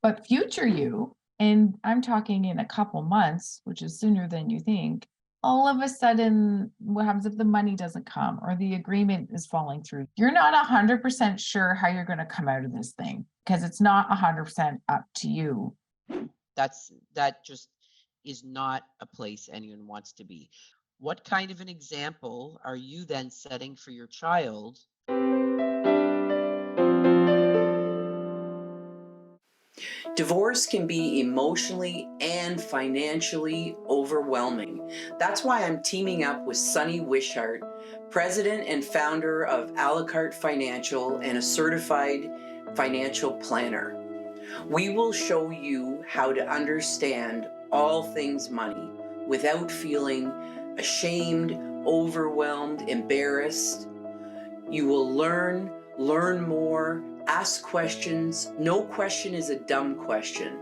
But future you, and I'm talking in a couple months, which is sooner than you think, all of a sudden, what happens if the money doesn't come or the agreement is falling through? You're not 100% sure how you're going to come out of this thing because it's not 100% up to you. That just is not a place anyone wants to be. What kind of an example are you then setting for your child? Divorce can be emotionally and financially overwhelming. That's why I'm teaming up with Sunny Wishart, president and founder of a la carte Financial and a certified financial planner. We will show you how to understand all things money without feeling ashamed, overwhelmed, embarrassed. You will learn more, ask questions. No question is a dumb question.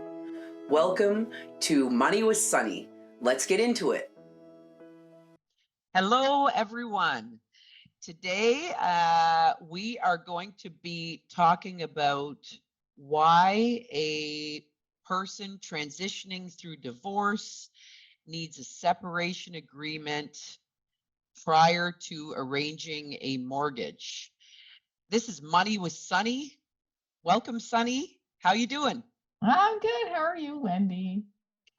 Welcome to Money with Sunny. Let's get into it. Hello, everyone. Today, we are going to be talking about why a person transitioning through divorce needs a separation agreement prior to arranging a mortgage. This is Money with Sunny. Welcome, Sunny. How you doing? I'm good. How are you, Wendy?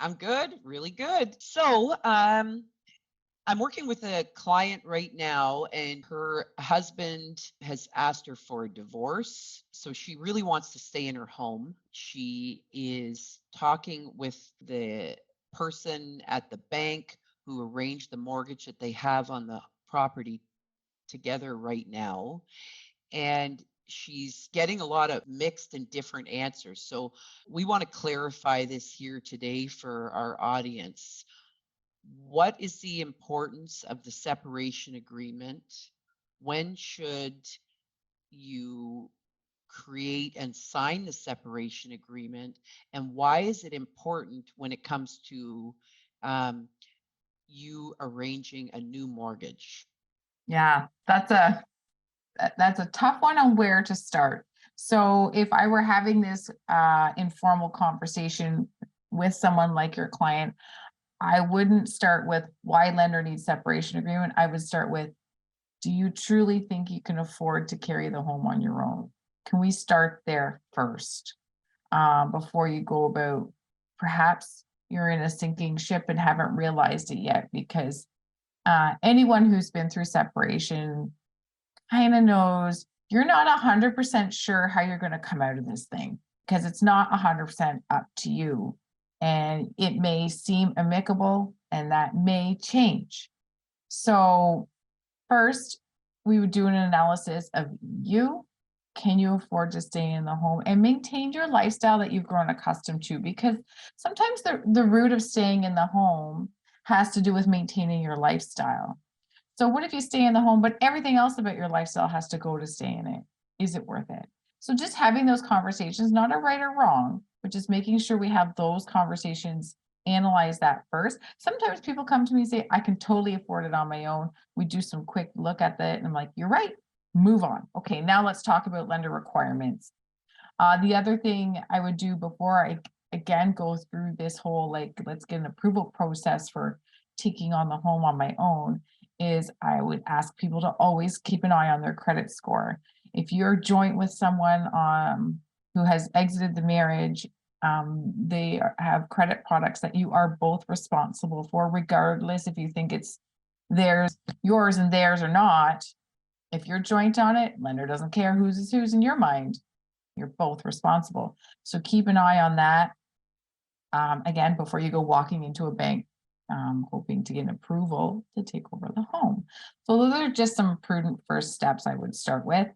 I'm good, really good. So, I'm working with a client right now, and her husband has asked her for a divorce. So she really wants to stay in her home. She is talking with the person at the bank who arranged the mortgage that they have on the property together right now. And she's getting a lot of mixed and different answers. So we want to clarify this here today for our audience. What is the importance of the separation agreement? When should you create and sign the separation agreement? And why is it important when it comes to you arranging a new mortgage? Yeah, that's a tough one on where to start. So if I were having this informal conversation with someone like your client, I wouldn't start with why lender needs separation agreement. I would start with, do you truly think you can afford to carry the home on your own? Can we start there first before you go about, perhaps you're in a sinking ship and haven't realized it yet, because anyone who's been through separation kind of knows you're not 100% sure how you're going to come out of this thing because it's not 100% up to you. And it may seem amicable and that may change. So first, we would do an analysis of you. Can you afford to stay in the home and maintain your lifestyle that you've grown accustomed to? Because sometimes the root of staying in the home has to do with maintaining your lifestyle. So what if you stay in the home, but everything else about your lifestyle has to go to stay in it? Is it worth it? So just having those conversations, not a right or wrong, but just making sure we have those conversations, analyze that first. Sometimes people come to me and say, I can totally afford it on my own. We do some quick look at that. And I'm like, you're right, move on. Okay, now let's talk about lender requirements. The other thing I would do before I again go through this whole, like, let's get an approval process for taking on the home on my own, is I would ask people to always keep an eye on their credit score. If you're joint with someone who has exited the marriage, they have credit products that you are both responsible for, regardless if you think it's yours and theirs or not. If you're joint on it, lender doesn't care whose is whose in your mind. You're both responsible. So keep an eye on that. Again, before you go walking into a bank, hoping to get an approval to take over the home. So those are just some prudent first steps I would start with.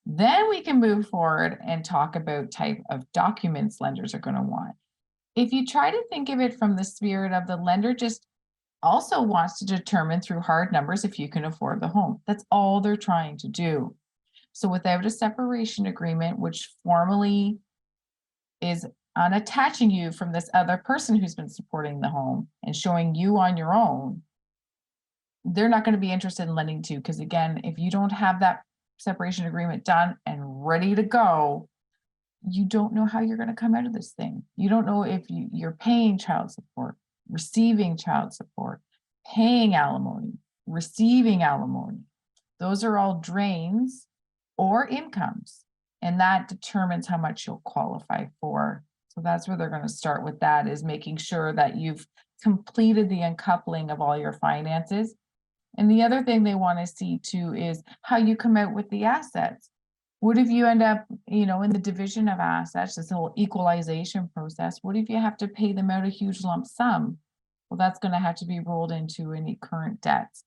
Then we can move forward and talk about type of documents lenders are going to want. If you try to think of it from the spirit of the lender just also wants to determine through hard numbers if you can afford the home. That's all they're trying to do. So without a separation agreement, which formally is unattaching you from this other person who's been supporting the home and showing you on your own, they're not going to be interested in lending to, because again, if you don't have that separation agreement done and ready to go, you don't know how you're going to come out of this thing. You don't know if you're paying child support, receiving child support, paying alimony, receiving alimony. Those are all drains or incomes, and that determines how much you'll qualify for. So that's where they're going to start with, that is making sure that you've completed the uncoupling of all your finances. And the other thing they want to see too is how you come out with the assets. What if you end up, in the division of assets, this whole equalization process, what if you have to pay them out a huge lump sum? Well, that's going to have to be rolled into any current debts.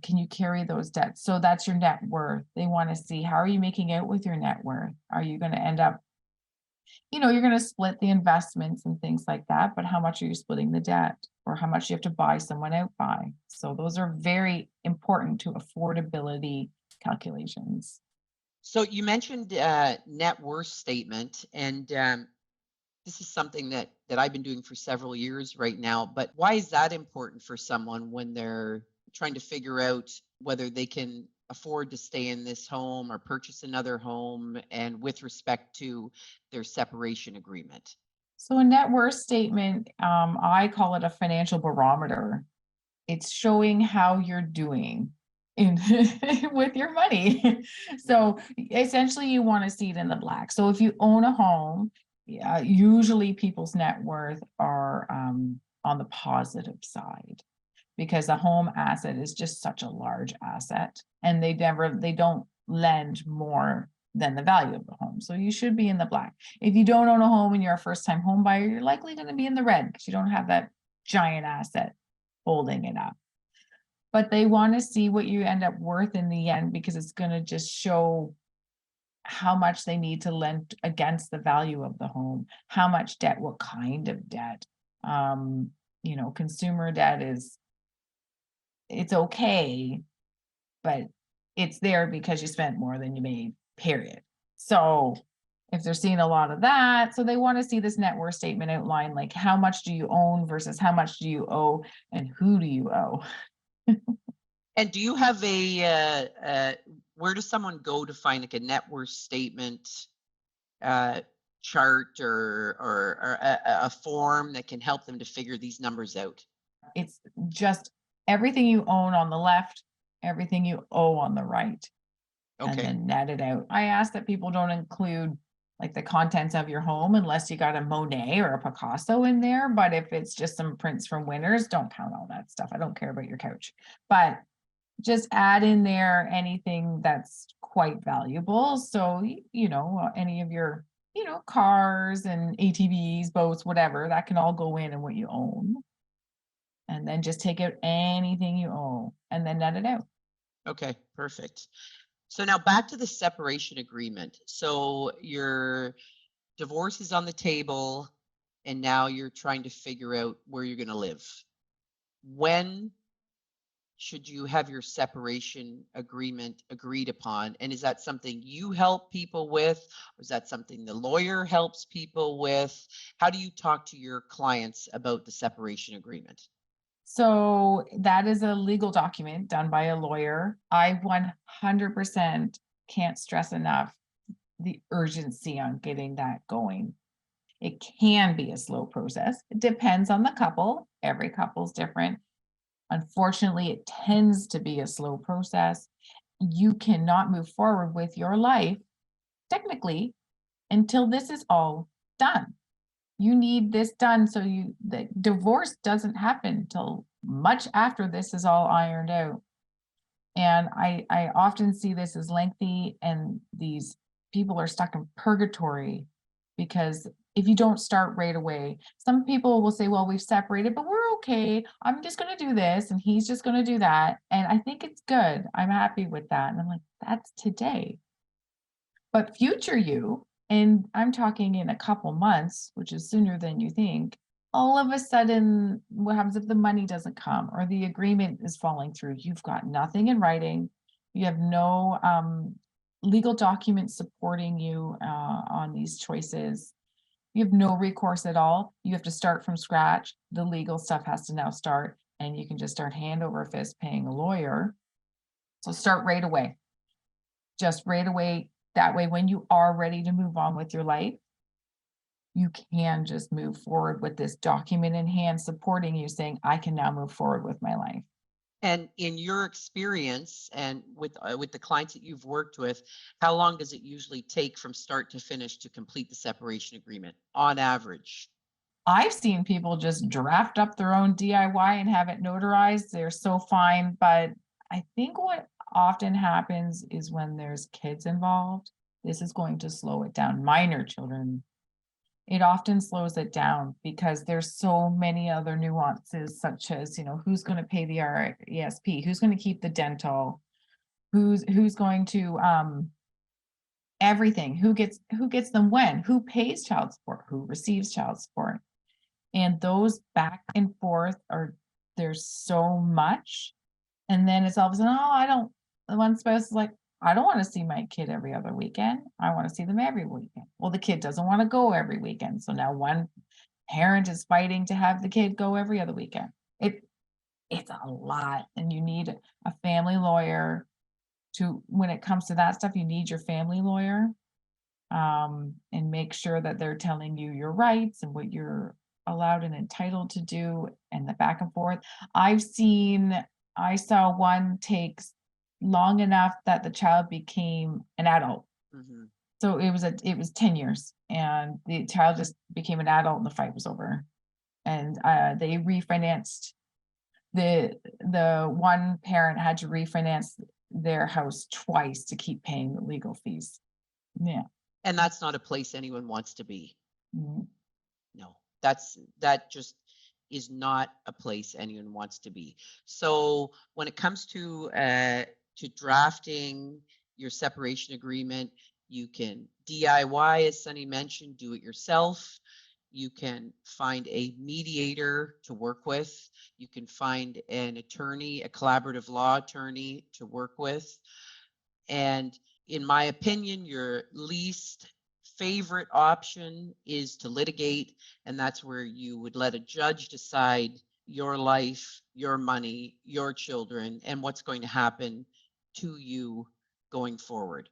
Can you carry those debts? So that's your net worth. They want to see, how are you making out with your net worth? Are you going to end up, you're going to split the investments and things like that, but how much are you splitting the debt, or how much you have to buy someone out by? So those are very important to affordability calculations. So you mentioned net worth statement, and this is something that I've been doing for several years right now. But why is that important for someone when they're trying to figure out whether they can afford to stay in this home or purchase another home, and with respect to their separation agreement? So a net worth statement, I call it a financial barometer. It's showing how you're doing in with your money. So essentially you want to see it in the black. So if you own a home, usually people's net worth are on the positive side, because a home asset is just such a large asset, and they don't lend more than the value of the home. So you should be in the black. If you don't own a home and you're a first-time home buyer, you're likely going to be in the red, because you don't have that giant asset holding it up. But they want to see what you end up worth in the end, because it's going to just show how much they need to lend against the value of the home, how much debt, what kind of debt. Consumer debt it's okay, but it's there because you spent more than you made, period. So if they're seeing a lot of that, so they want to see this net worth statement outline, like how much do you own versus how much do you owe, and who do you owe. And do you have where does someone go to find like a net worth statement chart, or a form that can help them to figure these numbers out? It's just everything you own on the left, everything you owe on the right, and Okay. then net it out. I ask that people don't include like the contents of your home unless you got a Monet or a Picasso in there. But if it's just some prints from Winners, don't count all that stuff. I don't care about your couch, but just add in there anything that's quite valuable. So, any of your, cars and ATVs, boats, whatever, that can all go in what you own. And then just take out anything you owe and then net it out. Okay, perfect. So now back to the separation agreement. So your divorce is on the table, and now you're trying to figure out where you're going to live. When should you have your separation agreement agreed upon? And is that something you help people with, or is that something the lawyer helps people with? How do you talk to your clients about the separation agreement? So that is a legal document done by a lawyer. I 100% can't stress enough the urgency on getting that going. It can be a slow process. It depends on the couple. Every couple's different. Unfortunately, it tends to be a slow process. You cannot move forward with your life, technically, until this is all done. You need this done so the divorce doesn't happen until much after this is all ironed out. And I often see this as lengthy, and these people are stuck in purgatory, because if you don't start right away, some people will say, well, we've separated, but we're okay. I'm just going to do this and he's just going to do that. And I think it's good. I'm happy with that. And I'm like, that's today. But future you, and I'm talking in a couple months, which is sooner than you think, all of a sudden, what happens if the money doesn't come or the agreement is falling through? You've got nothing in writing. You have no legal documents supporting you on these choices. You have no recourse at all. You have to start from scratch. The legal stuff has to now start, and you can just start hand over fist paying a lawyer. So start right away. Just right away, That way, when you are ready to move on with your life, you can just move forward with this document in hand supporting you, saying, I can now move forward with my life. And in your experience and with the clients that you've worked with, how long does it usually take from start to finish to complete the separation agreement on average? I've seen people just draft up their own DIY and have it notarized. They're so fine, but I think what often happens is when there's kids involved, this is going to slow it down. Minor children, it often slows it down because there's so many other nuances, such as, who's going to pay the RESP, who's going to keep the dental, who's going to everything, who gets them when, who pays child support, who receives child support. And those back and forth there's so much. And then it's all of a sudden, the one spouse is like, I don't want to see my kid every other weekend. I want to see them every weekend. Well, the kid doesn't want to go every weekend. So now one parent is fighting to have the kid go every other weekend. It's a lot. And you need a family lawyer when it comes to that stuff, you need your family lawyer. And make sure that they're telling you your rights and what you're allowed and entitled to do, and the back and forth. I saw one takes long enough that the child became an adult. Mm-hmm. So it was 10 years, and the child just became an adult and the fight was over. And they refinanced. The one parent had to refinance their house twice to keep paying the legal fees. Yeah. And that's not a place anyone wants to be. Mhm. No, that just is not a place anyone wants to be. So when it comes to drafting your separation agreement, you can DIY, as Sunny mentioned, do it yourself. You can find a mediator to work with. You can find an attorney, a collaborative law attorney to work with. And in my opinion, your least favorite option is to litigate, and that's where you would let a judge decide your life, your money, your children, and what's going to happen to you going forward.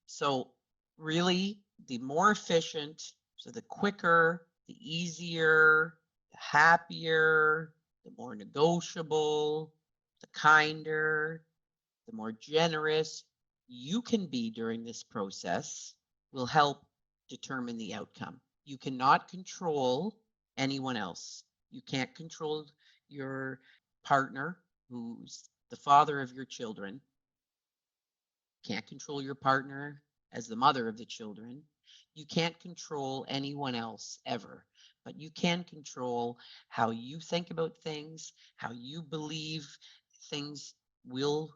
So really, the more efficient, so the quicker, the easier, the happier, the more negotiable, the kinder, the more generous you can be during this process will help determine the outcome. You cannot control anyone else. You can't control your partner, who's the father of your children. Can't control your partner as the mother of the children. You can't control anyone else ever, but you can control how you think about things, how you believe things will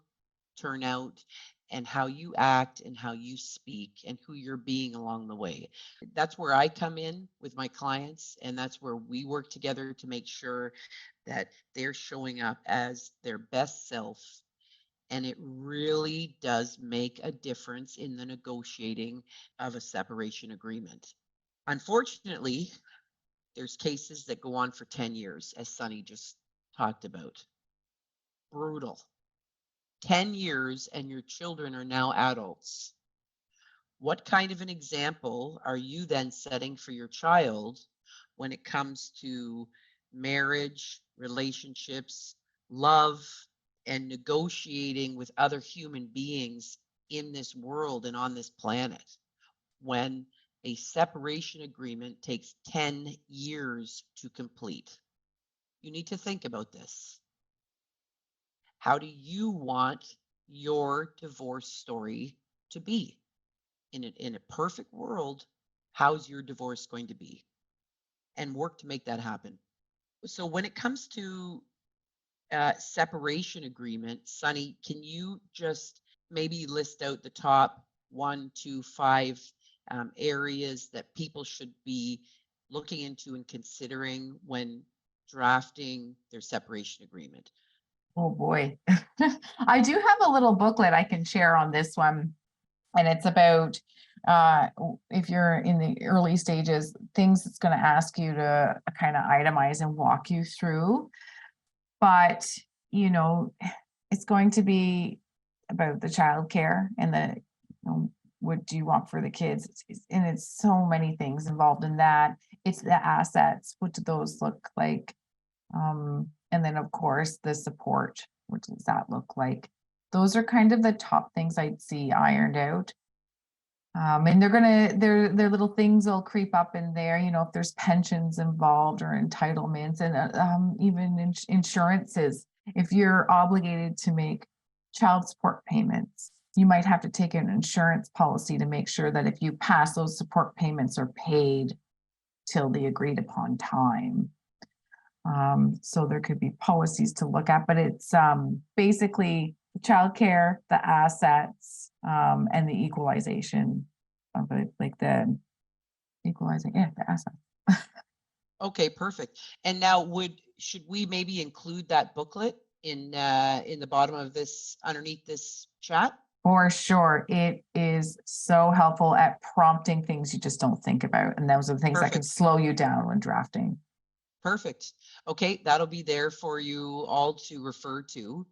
turn out, and how you act and how you speak and who you're being along the way. That's where I come in with my clients, and that's where we work together to make sure that they're showing up as their best self. And it really does make a difference in the negotiating of a separation agreement. Unfortunately, there's cases that go on for 10 years, as Sunny just talked about. Brutal. 10 years and your children are now adults. What kind of an example are you then setting for your child when it comes to marriage, relationships, love, and negotiating with other human beings in this world and on this planet, when a separation agreement takes 10 years to complete? You need to think about this. How do you want your divorce story to be? In a perfect world, how's your divorce going to be? And work to make that happen. So when it comes to separation agreement, Sunny, can you just maybe list out the top 1 to 5 areas that people should be looking into and considering when drafting their separation agreement? Oh boy. I do have a little booklet I can share on this one. And it's about if you're in the early stages, things it's going to ask you to kind of itemize and walk you through. But, it's going to be about the childcare and the what do you want for the kids? And it's so many things involved in that. It's the assets. What do those look like? And then of course the support. What does that look like? Those are kind of the top things I'd see ironed out. And their little things will creep up in there, if there's pensions involved or entitlements and even insurances. If you're obligated to make child support payments, you might have to take an insurance policy to make sure that if you pass, those support payments are paid till the agreed upon time. So there could be policies to look at, but it's basically childcare, the assets, and the equalization of it, like the equalizing, the assets. Okay, perfect. And now should we maybe include that booklet in the bottom of this, underneath this chat? For sure. It is so helpful at prompting things you just don't think about. And those are the things that can Perfect. slow you down when drafting. Perfect. Okay, that'll be there for you all to refer to.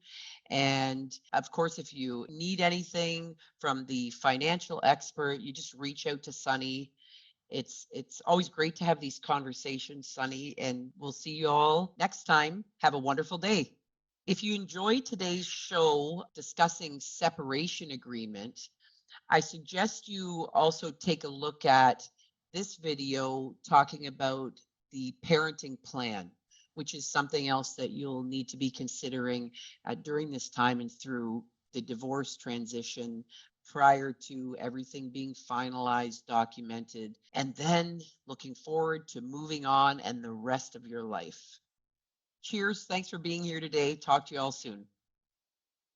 And of course, if you need anything from the financial expert, you just reach out to Sunny. It's always great to have these conversations, Sunny, and we'll see you all next time. Have a wonderful day. If you enjoyed today's show discussing separation agreement, I suggest you also take a look at this video talking about the parenting plan, which is something else that you'll need to be considering during this time and through the divorce transition prior to everything being finalized, documented, and then looking forward to moving on and the rest of your life. Cheers. Thanks for being here today. Talk to you all soon.